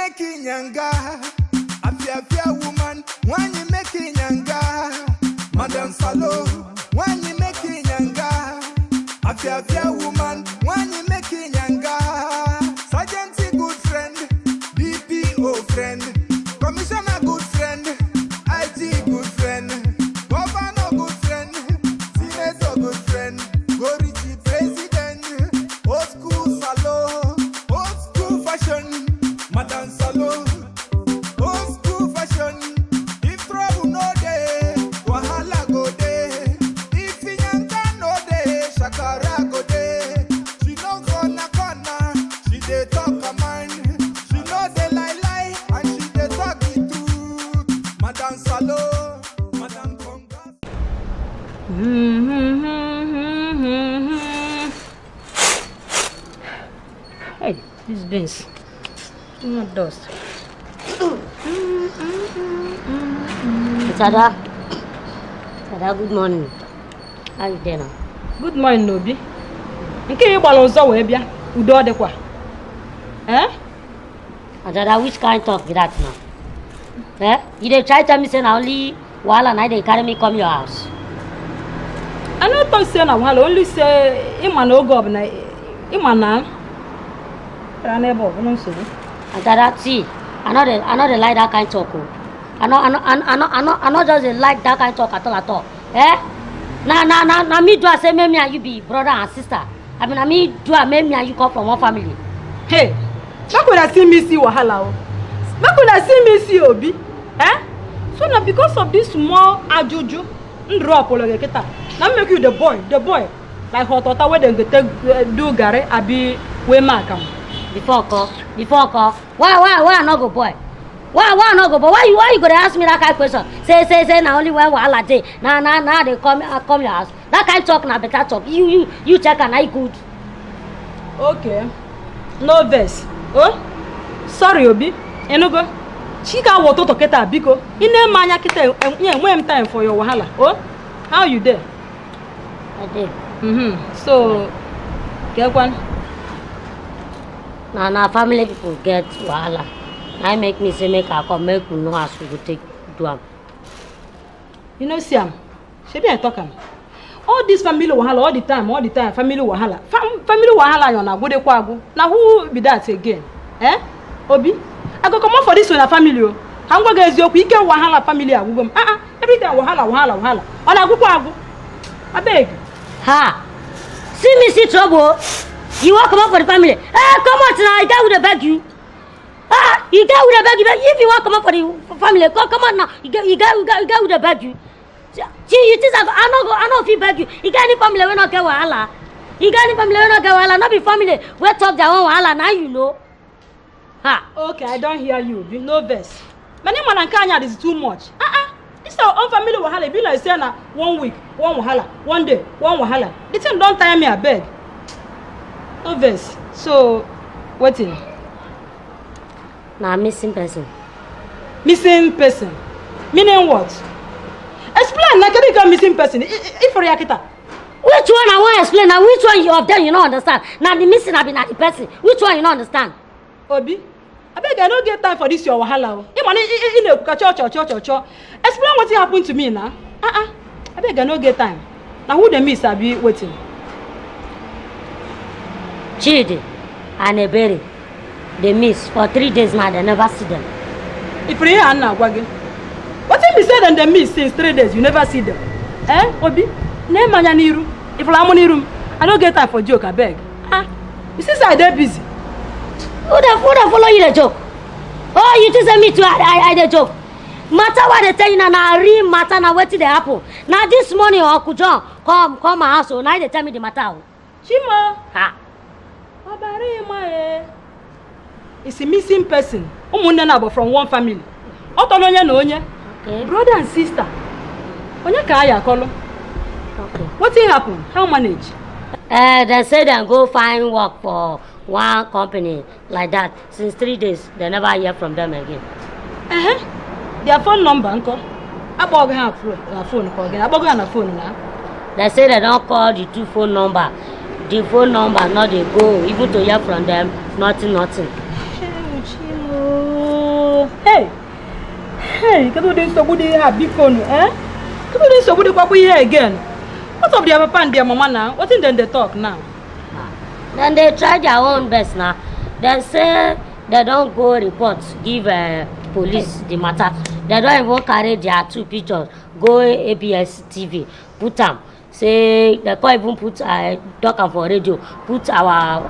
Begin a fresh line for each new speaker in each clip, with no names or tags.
making yanga. Afia woman, when you making yanga. Madam Salo, when you making yanga. Afia woman, when you making yanga. Sergeant good friend, DPO friend, Commissioner good friend, IT good friend, Governor good friend, Senator good friend, Gorichi president, old school Salo, old school fashion, Madam Salo, old school fashion. If trouble no day, wahala go day. If yanga no day, shakara go day. She no corner, she dey talk her mind. She know they lie, and she dey talk the truth. Madam Salo, Madam Conga.
Hey, these beans. Not dust.
Sada, good morning. How you doing now?
Good morning, Nobi. Nke you balonzo we bia. Udo adekwa. Eh?
Sada, which kind of talk be that now? Eh? You dey try tell me say na only while and I dey carry me come your house.
I no talk say na wahala, only say Ima no go na Ima na. Ranebo, no so.
Sada, see, I know they like that kind talk. I know just dey like that kind talk at all. Eh? Na me do I say me and you be brother and sister. I mean, na me do I me and you come from one family.
Hey, make una see me see wahala o. Make una see me see Obi. Eh? So now because of this small ajuju, drop ologe kita. Now make you the boy. Like hot water where they go take do gare abi we makam.
Before call. Why I not go boy? Why I not go boy? Why you gonna ask me that kind of question? Say na only when wahala dey. Now they come your house. That kind talk na better talk. You check and I good.
Okay. No verse. Oh? Sorry Obi. Enugo. Chika woto to keta biko. Ine manya kita when time for your wahala. Oh? How you there?
I did.
So get one.
Now family people get wahala. I make me say make I come make we know how we go take do am.
You know Siam. Shebi I talk am. All this family wahala all the time family wahala. Family wahala you na go dey kwagu. Now who be that again? Eh? Obi, I go come out for this one family o. I'm going to get you ike wahala family agugum. Every time wahala. Ona agukwagu. I beg.
Ha. See me see trouble. You want come out for the family. Come out now. I got with the beg you. You got with the beg you. If you want come out for the family, come on now. You got with the beg you. See, you think I know if you beg you. You got any family we not get wahala. Not be family. We talk their own wahala. Now you know. Ha.
Okay, I don't hear you. No verse. My name and Kanya is too much. This our own family wahala. Be like saying 1 week, one wahala, 1 day, one wahala. The thing don't tire me, I beg. No verse. So, waiting.
Now missing person.
Missing person. Meaning what? Explain. Like you got missing person. If for Yakita.
Which one I want to explain? Now which one of them you don't understand? Now the missing have been at the person. Which one you don't understand?
Obi, I beg I don't get time for this your wahala. Explain what happened to me now. I beg I don't get time. Now who the miss I be waiting?
Chidi and Ebere. They miss for 3 days now. They never see them.
If you hear Anna Wagin, what if you said and they miss since 3 days? You never see them. Eh, Obi? Name Niru. If I'm on room, I don't get time for joke. I beg. You see, I dey busy.
Who the follow you the joke? Oh, you just say me too. I the joke. Matter what they tell you now, real matter now. What did they happen? Now this morning, Uncle John come my house. So now they tell me the matter.
Chima.
Ha.
It's a missing person. From one family. Okay. Brother and sister. Okay. What thing happened? How manage?
They say they go find work for one company like that. Since 3 days, they never hear from them again.
Their phone number, uncle. I bought her phone again. I bought her phone now.
They say they don't call the 2 phone number. The phone number not they go. Even to hear from them, nothing.
Hey, can you do so good here, Bikon, eh? Can you do so good here again? What of their papa and their mama now? What in them they talk now?
Then they try their own best now. They say they don't go report, give police the matter. They don't even carry their 2 pictures, go ABS TV, put them. Say they can't even put talk for radio, put our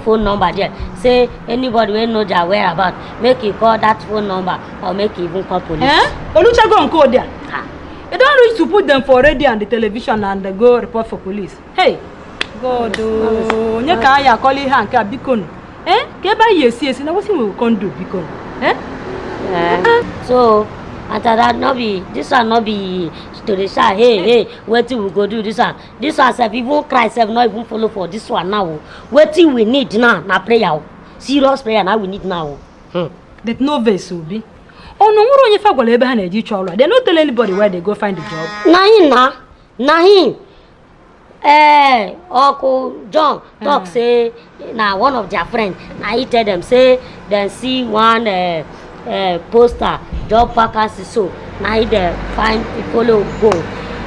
phone number there. Say anybody will know their whereabouts, make you call that phone number or make you even call police.
Olucha go and call there. You don't reach to put them for radio and the television and they go report for police. Hey, God, you can't call it Hank Bikon. Get by yes, now what we can do, Bikon.
So, after that, this one not be to the side. Hey, what we go do this one? This one, if even Christ have not even follow for this one now. What we need now, prayer. Serious prayer now we need now.
That no vase will be. Oh no, what on your fagol ever had a child? They don't tell anybody where they go find the job.
Nahin. Uncle John talk say now one of their friends. Now he tell them say then see one poster job vacancy so now they find people go.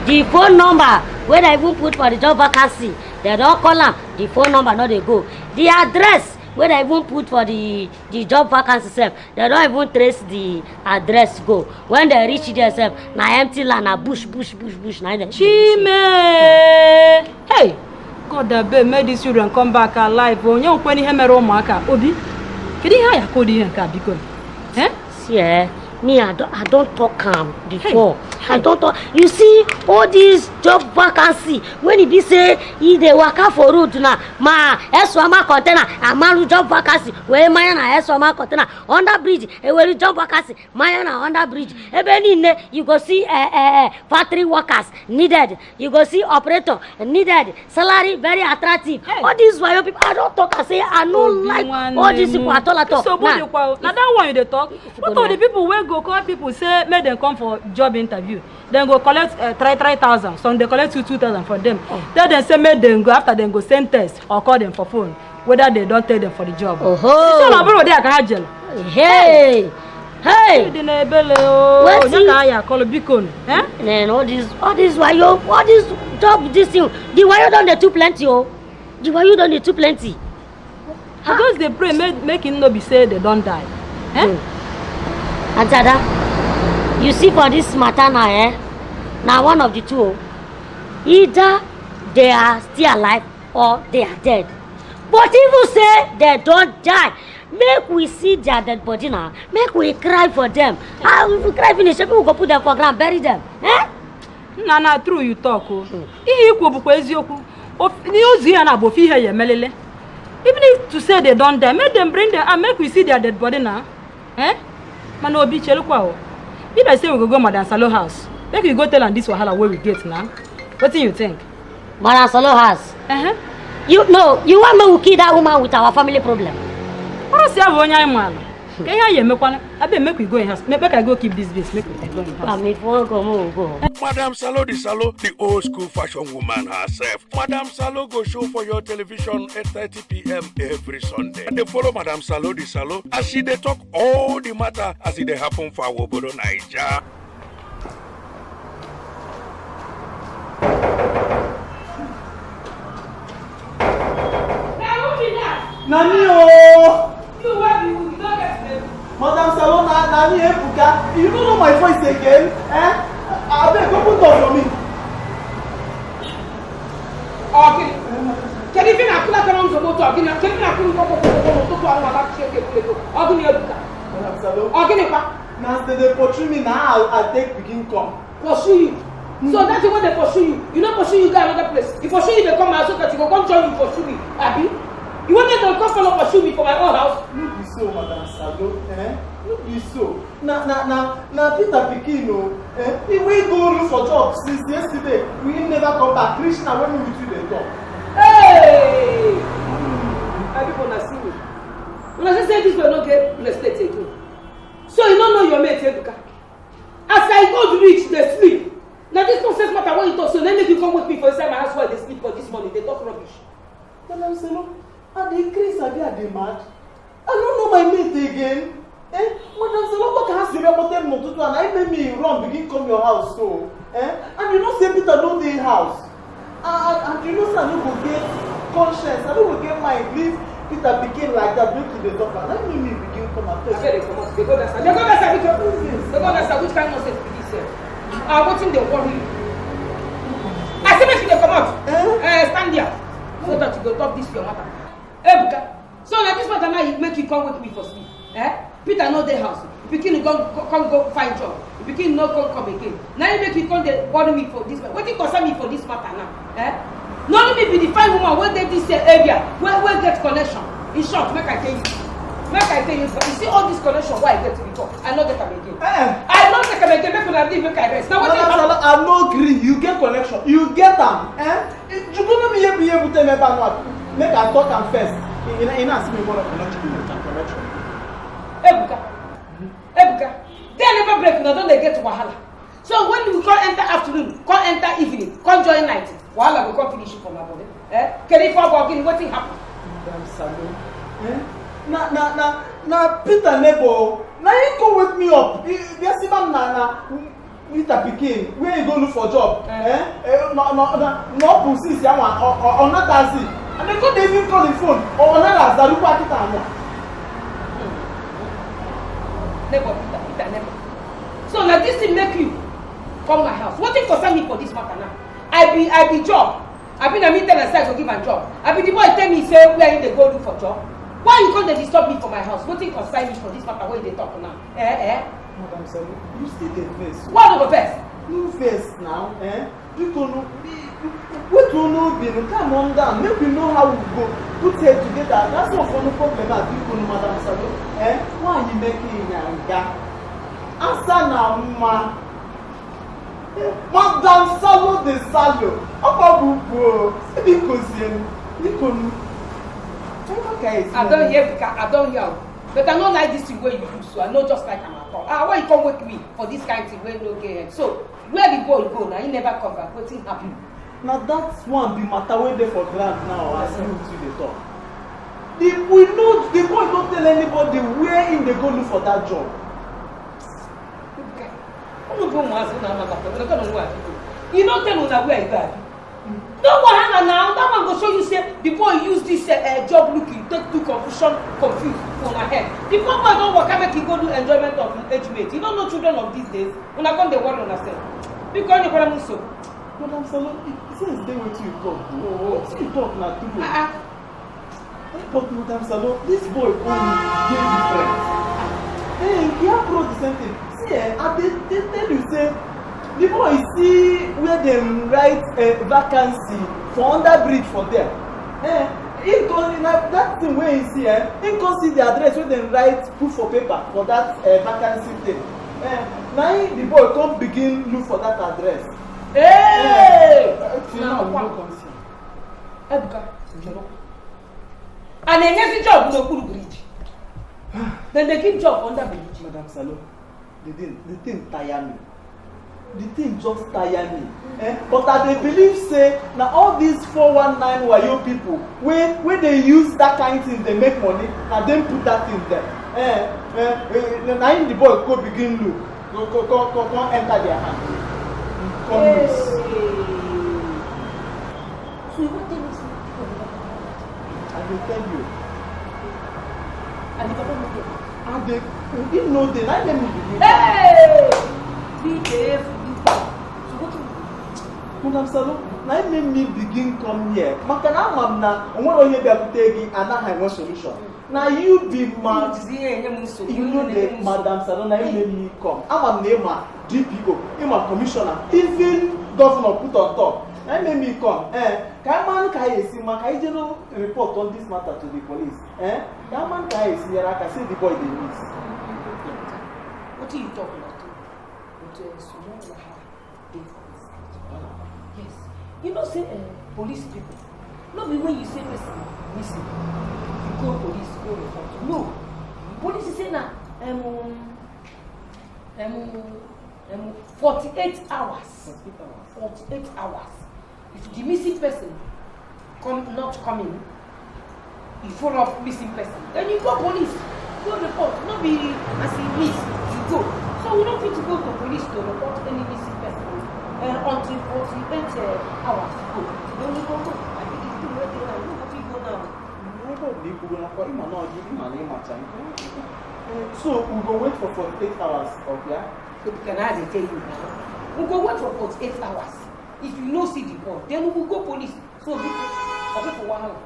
The phone number where they even put for the job vacancy they don't call them. The phone number no they go. The address where they even put for the job vacancy self, they don't even trace the address go. When they reach there self, na empty land, na bush, na them.
Chime! Hey! God the babe made these children come back alive. Oh, you when he hammer on Maka, Obi? Can you hear code here because?
See, me, I don't talk before. Hey. I don't talk. You see, all these job vacancy, when it be say, they work out for road now, ma, eswama container, a man job vacancy, where my eswama container, under bridge, where job vacancy, my under bridge. Even you go see factory workers needed, you go see operator needed, salary very attractive. Hey. All these why people, I don't talk, I say, I don't like all these people at all.
So, now that one you talk, what are the people where go call people say, make them come for job interview? Then go collect 3,000. Some they collect 2,000 for them. Then they say make them go after them go send test or call them for phone whether they don't tell them for the job.
Oh,
so na bro there can gel.
Hey.
The nebele oh, you can call Bikon.
Then all this why you all this job this thing. The why you done the too plenty oh. The why you done the too plenty.
Because they pray make him no be say they don't die.
Antada. You see for this matter now, now one of the two, either they are still alive or they are dead. But if you say they don't die, make we see their dead body now. Make we cry for them. If we cry finish, we go put them for ground, bury them.
Na true you talk. Ihe ikwu bukwa eziokwu. Ni ozi ya na bofi ihe yemelele. Even if to say they don't die, make them bring them and make we see their dead body now. Man obi chelukwa o. If I say we go Madam Salo house, make we go tell them this wahala where we get now. What do you think?
Madam Salo house? You want me to kill that woman with our family problem?
What say I want you man? Can you make one? I bet make we go in house. Make I go keep this base. Make we go in house.
If we go.
Madam Salo, the old school fashion woman herself. Madam Salo go show for your television 8:30 p.m. every Sunday. And they follow Madam Salo as she they talk all the matter as it they happen for Wobodo Naija.
Nani oh! Madam Salo, Nani Ebuka, you don't know my voice again, I beg you put on for me.
Okay. Can you finish pulling around the motor? Can you finish pulling
Madam Salo.
Okay,
now they pursue me now, I'll take begin come.
Pursue you. So that's the way they pursue you. You don't pursue you go another place. If pursue you, they come out so that you go come join you pursue me. Abi? You want them to come follow pursue me for my own house?
No be so, Madam Salo. No be so. Now Peter Pikino, he will go look for job since yesterday. We never come back. Krishna, when we with you, they talk.
Hey! I people not see me. When I say this will not get blessed again. So you don't know your mate, Ebuka. As I go to reach, they sleep. Now this nonsense matter what you talk, so let me come with me for inside my house while they sleep for this morning. They talk rubbish.
Madam Salo, are they crazy? Are they mad? I don't know my mate again. Madam Salo, what can I say? reported no to and I made me run begin come your house so. And you know say Peter no dey house. And you know say I no go get conscience. I no go get mind leave Peter begin like that make you dey talk and I made me begin come and tell you.
They go that side. They go that side. They go that side. Which kind of nonsense be this? Wetin dey worry you? I say make you dey comot. Stand there so that you go talk this for your matter. Ebuka. So na this matter now you make you come wake me for sleep. Peter no dey house. Pikin come go find job. Pikin no come again. Now you make you come dey worry me for this matter. Wetin concern me for this matter now? No only be the fine woman wey dey this area wey get connection. In short, make I tell you. You see all this connection wey I get before, I no get am again. I no get am again. Make una leave make I rest. Now wetin happen?
I no gree. You get connection. You get am. You go no be able to make I talk am first. In ask me what connection.
Ebuka, they never break, no, don't they get wahala. So when we come enter afternoon, come enter evening, come join night, wahala will come finish it for my body. Can you fall again? What thing happen?
Madam Salo. Na Peter Nebo. Now you go wake me up. Yes, even na Peter Pikin. Where you go look for job? No pussy, si awan or not taxi. And they go even call the phone or another Zarupa Peter Nebo.
Peter Nebo. So now this thing make you come my house. What thing concern me for this matter now? I be job. I be na me tell myself to give a job. I be the boy tell me say where they go look for job. Why you come dey disturb me for my house? What thing concern me for this matter wey they talk now?
Madam Salo, you still dey vex.
What no go vex?
You vex now, Because what you know be calm on down. Make we know how we go put head together. That's not for no problem at you, Madam Salo. Why you making yanga? Answer now, ma. Madam Salo de Salo. Apa bubu? Because I
don't hear. But I don't like this thing where you do so. I know just like I'm at all. Why you come wake me for this kind of thing where no get? So where the boy go now? He never come back. What's happen?
Now that's one the matter where they for ground now. I see you the talk. We know the boy don't tell anybody where in they go look for that job.
Okay. I'm not going to ask you now. You don't tell us where he got. No wahala now. That one go show you say the boy use this job looking take two confusion confused for my head. The poor boy don't work make he go do enjoyment of age mate. You don't know children of these days. When I come they worry on yourself. Because you call them so.
Madam Salo, since they wait till you talk, what you talk now too? But Madam Salo, this boy only very different. He approach the same thing. See, they tell you say. The boy see where they write a vacancy for under bridge for them. He go that thing where he see, he go see the address where they write proof for paper for that vacancy thing. Now the boy come begin look for that address.
Ebuka, and the next job no put bridge. Then they keep job under bridge.
Madam Salo, the thing tire me. The thing just tire me. But I believe say now all these 419 wayo people when they use that kind of thing they make money and then put that thing there. Now in the boy go begin look, go enter their hand. Come loose.
So what tell me?
I will tell you.
And the papa no dey.
And they didn't know they let them begin.
Be careful.
Madam Salo, now make me begin come here. Makana mamna, onwere onye bịakwute gị anaghị enwe solution. Now you be mad. You know the Madam Salo, now you make me come. I'm a name DPO, I'm a commissioner, even governor put on top. Now make me come. Kaman Kayesi, Makayjeno report on this matter to the police. Kaman Kayesi, I can see the boy they miss.
What are you talking about? Yes. You know, say police people. Not be when you say person missing. You call police, go report. No. Police say na 48 hours. 48 hours. If the missing person not coming, you follow up missing person. Then you go police, go report. Not be as he miss, you go. So we don't need to go to police to report any missing person until 48 hours to go. Then we go. I think it's too late now. We have to go now.
So we go wait for 48 hours, okay?
Can I tell you now? We go wait for 48 hours. If you no see the boy, then we will go police. So we go for 1 hour.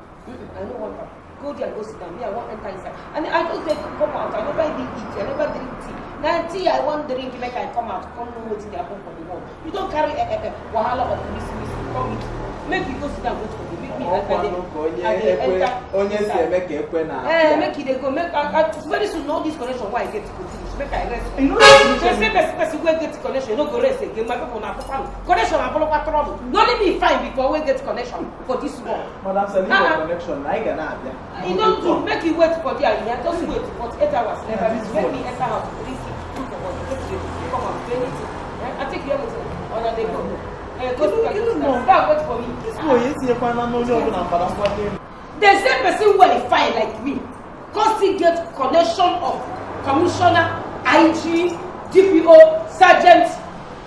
I don't want that. Go there and go sit down. Me, I want enter inside. And I don't take come out. I never even eat. I never drink tea. Now tea I want drink make I come out. Come know what they happen for the world. You don't carry wahala of police. Come with. Make you go sit down. Wait for me. Make me make it they go. Make very soon all this connection. Why I get to continue? Make I rest. You know, the person will get connection. No go rest again. My people na connection. I follow trouble. No let me fine before we get connection for this world.
Madam Salim, connection. I can have them.
You don't do. Make you wait for there. You just wait for 8 hours. Never make me enter house. Please come on. Do anything. I take you everything. On the day go. Wait for me. The same person will fine like me. Cause he get connection of commissioner, IG, DPO, sergeant,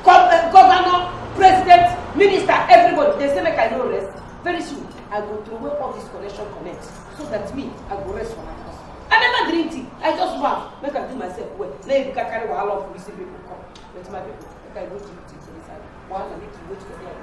governor, president, minister, everybody. They say make I no rest. Very soon I go through where all this connection connects. So that me, I go rest for my house. I never drink tea. I just want make I do myself well. Now you can carry wahala of police people come. Let my people. Make I go to the tea for this side. One I need to go to the other.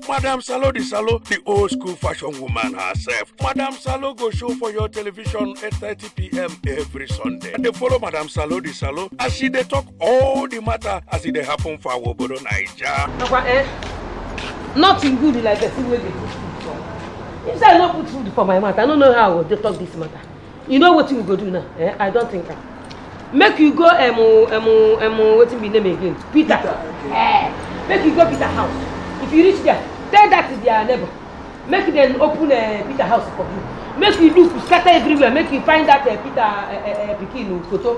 Madam Salo the Salo, the old school fashion woman herself. Madam Salo go show for your television at 8:30 p.m. every Sunday. And they follow Madam Salo the Salo as she they talk all the matter as it they happen for our Obodo Naija.
Nothing good like the thing where they put food for. If I not put food for my mouth, I don't know how they talk this matter. You know what you go do now? I don't think make you go what's be name again? Peter. Okay. Make you go Peter house. If you reach there, tell that to their neighbor. Make them open Peter house for you. Make you look scatter everywhere. Make you find that Peter Pikin photo.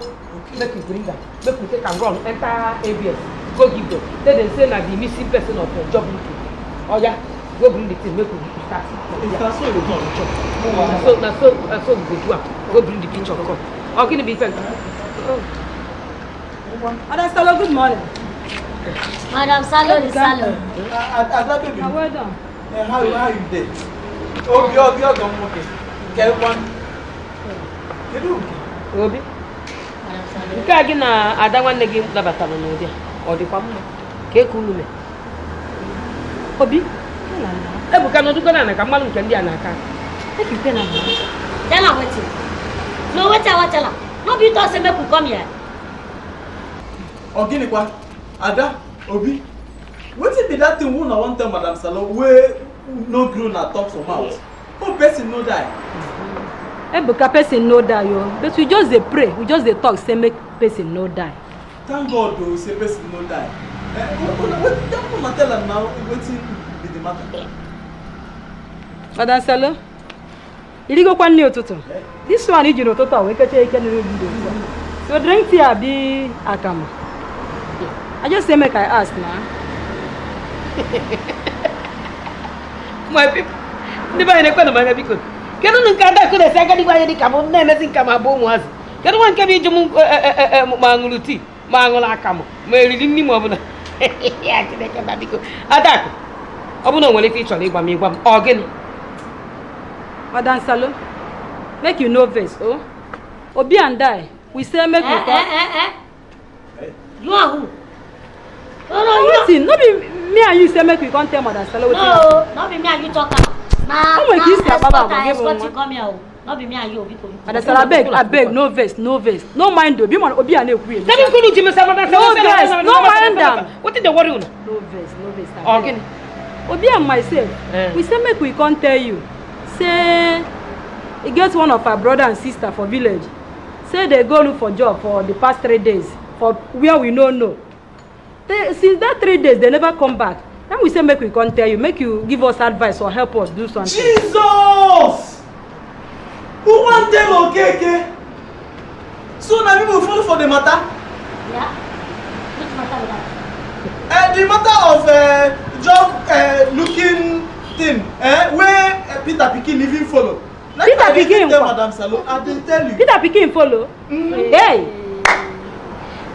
Make you bring that. Make you take and run. Enter ABS. Go give them. Then they say that the missing person of the job looking. Oh yeah. Go bring the thing. Make you start. So we go do it. Go bring the picture. Come. Oh, can you be fair?
Madam Salo, good morning.
Madam Salo the Salo.
Well done.
How you did? Oh, you're going okay. Get one. You do.
Obi. Nke a gị na ada nwanne gị nabatara n'ụdị ọ dịkwa mma ka e kwuru me Obi ebuka n'ọdụgo na ka mmanụ nke ndị a na-aka ekike na mma
Tell her wetin. No wetin I wan tell her. No be talk say make we come here.
Ogini kwa Ada Obi. Wetin be that thing una wan tell Madam Salo wey no grow na talk for mouth? Who person no die?
Ebuka person no die yo, but we just dey pray, we just dey talk say make person no die.
Thank God though say person no die. Una tell am now wetin be the matter.
Madam Salo, irigo kwa nni ụtụtụ. This one iji n'ụtụtụ a wee kecha ike n'elu bido. So drink tea abi akamu. I just say make I ask now. My people, never in a corner my people. Kedu nke ada ko dey say agadi gwa yedi kamu na emezi nka ma bo muazi. Kedu wan ke bi jumu mangulu tea, mangulu akamu. Ma eriri nni mo obuna. Ya kede ke ba biko. Ada ko. Obuna nwere ife ịchọrọ ịgwa m ọ gịnị? Madam Salo, make you know this, oh. Obi and I, we say make you come.
You are who?
No, listen, no be me and you say make you come tell Madam Salo.
No, not be me and you talk. Nah, come here. Not be me and you.
Madam Salo, I beg, no vex, no vex. No mind though, be man Obi and I queer.
No vex,
no mind them.
What is the worry?
No vex. Okay. Obi and myself, we say make we come tell you. Say he gets one of our brother and sister for village. Say they go look for job for the past 3 days for where we don't know. Since that 3 days they never come back. Then we say make we come tell you, make you give us advice or help us do something.
Jesus! Who want them okay? So now people follow for the matter?
Yeah. Which matter is that?
The matter of job looking thing, where Peter Pikin even follow.
Peter begin.
Madam Salo, I didn't tell you.
Peter begin follow. Hey.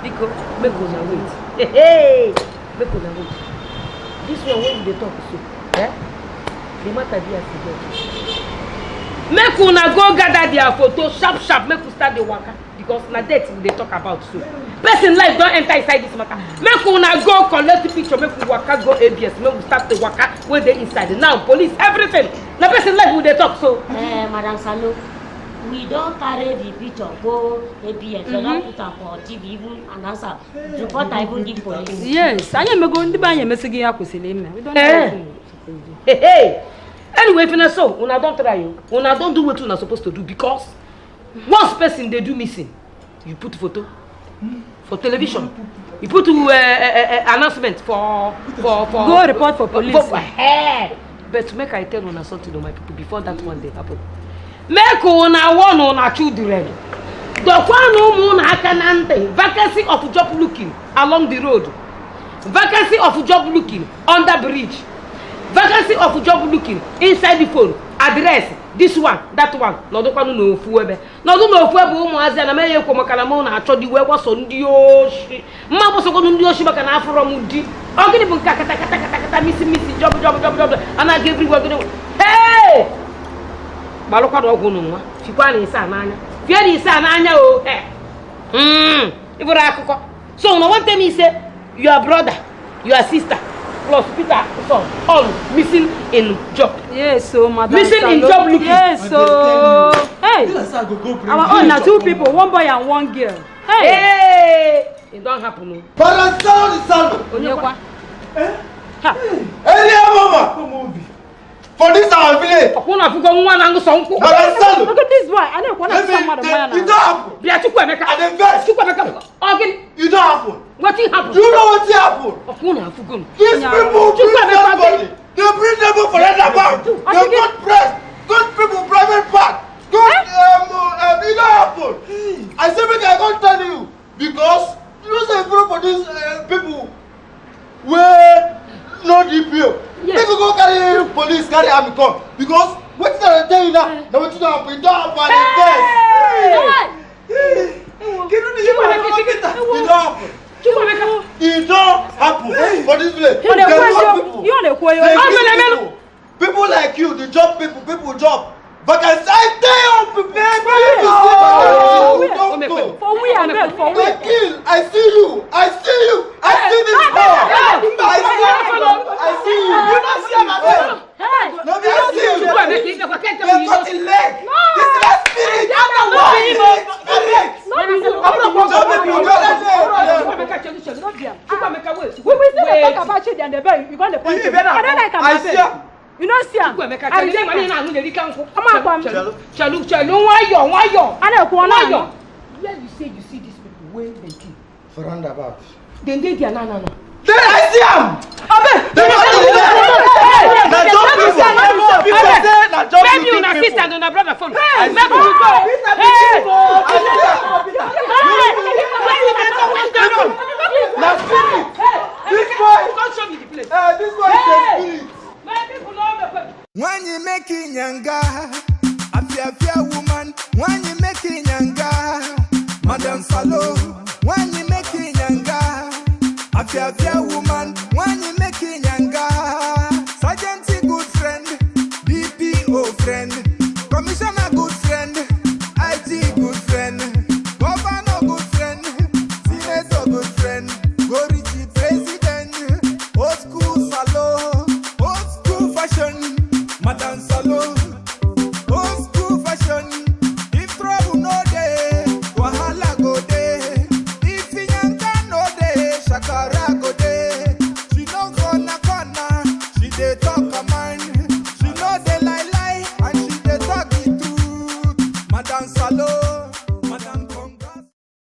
Because make una wait. Hey. Make una wait. This one when they talk so. Eh? The matter be as it. Make una go gather their photo sharp. Make we start the waka. Because na death they talk about so. Person life don't enter inside this matter. Make una go collect the picture, make we waka go ABS, make we start the waka where they inside. Now police, everything. Na person life will they talk so.
Madam Salo, we don't carry the picture go ABS. We don't put am for TV, even announcer. Reporter even give police.
Yes, I am going to buy a message. We don't
Hey. Anyway, if you so, una don't try you. Una don't do what una supposed to do because once person they do missing, you put photo for television. You put announcement for
go report for police.
But make I tell una something to my people before that one day happen. Make una warn una children. The one na kanante vacancy of job looking along the road. Vacancy of job looking under bridge. Vacancy of job looking inside the phone. Address. This one, that one. No do kwanu no ofu ebe. No do no ofu ebe umu azia na meye ko makana mo na acho di we waso ndi oshi. Mma bo so ko ndi oshi maka na afro mu di. O gini bu kata misi job. Ana ge everywhere gini. Hey! Balo kwa do ogu no nwa. Fikwa na isa na anya. Fie ni isa na anya o. Ibura akụkọ. So no one tell me say your brother, your sister plus Peter son all missing in job.
Yes, so madam.
Missing in job looking.
Yes, so hey. Our own are two people, one boy and one girl.
Hey, it don't happen.
Madam Salo.
Onyekwa.
Area mama. For this our village.
Okuna fugo nwa na nguso nku.
Madam Salo.
Look at this boy. I don't want to see madam man.
You don't happen.
Bia chukwu emeka.
And the best.
Chukwu emeka. Ogini.
You don't happen.
What happened?
Do you know what happened?
Okuna fugo.
These people bring somebody. They bring them for another bank. They got press. Good people private part. Good it don't happen. I say make I can't tell you because you say for these people where no DPO.
Yes.
People go carry police, carry army come because what did I tell you now? Now what you don't happen? It don't happen. It don't happen for this village. People like you, the job people job. But I tell you, people, don't go.
For we are not for we.
They kill. I see you. I see this power. I see you. You don't see my face. No, I see you. They got the leg. This is my spirit. I'm the one.
We will still talk about you and the bell. You're going to point to I see. You know, see, I'm
Chalu, why you?
I don't want
Where you say you see these people, where they kill?
For roundabout.
Then they are no.
Then I see him.
Maybe you na sister and na brother phone. Maybe you go.
This boy.
Don't show me the place.
This boy is a spirit.
When you making yanga, a woman. When you making yanga, Madam Salo. When you making yanga, a woman.